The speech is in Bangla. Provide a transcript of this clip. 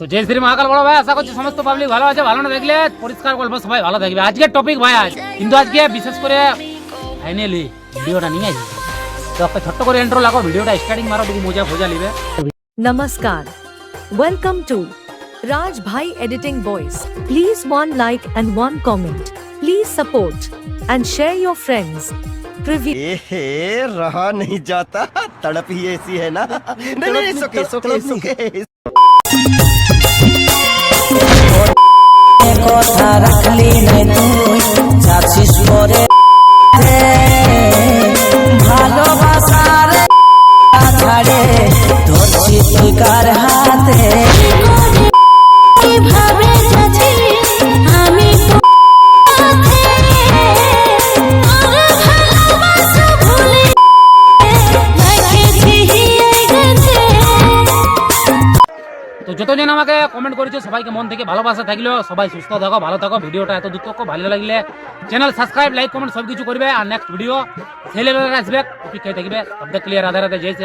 তো জয় শ্রী মহাকাল বড় ভাই, আশা করছি সমস্ত পাবলিক ভালো আছে। ভালো না দেখলে পরিষ্কার গল্প সবাই ভালো থাকবে। আজকের টপিক ভাই কিন্তু আজকে বিশেষ করে ফাইনালি ভিডিওটা নিয়ে আসি। তো একটা ছোট্ট করে ইন্ট্রো লাগো, ভিডিওটা স্টার্টিং মারো, দেখি মজা ফজা লিবে। Namaskar. Welcome to Raj Bhai Editing Voice. Please one like and one comment. Please support and share your friends. Preview. रहा नहीं जाता, तड़प ही ऐसी है ना। नहीं नहीं, सुके सुके सुके। কথা রাখলি নাই তুই যাচ্ছিস পরে ভালোবাসার ছাড়ে ধরছি তুই কার হাতে কিভাবে যাচ্ছি আমি তো যতজন আমাকে কমেন্ট করেছো সবাইকে মন থেকে ভালোবাসা থাকলেও সবাই সুস্থ থাকো, ভালো থাকো। ভিডিওটা এত দূর থাকো, ভালো লাগলে চ্যানেল সাবস্ক্রাইব, লাইক, কমেন্ট সব কিছু করবে। আর নেক্সট ভিডিও ছেলেবেলা আসবে, অপেক্ষায় থাকবে। শব্দ ক্লিয়ার, রাধে রাধে, জয় শ্রী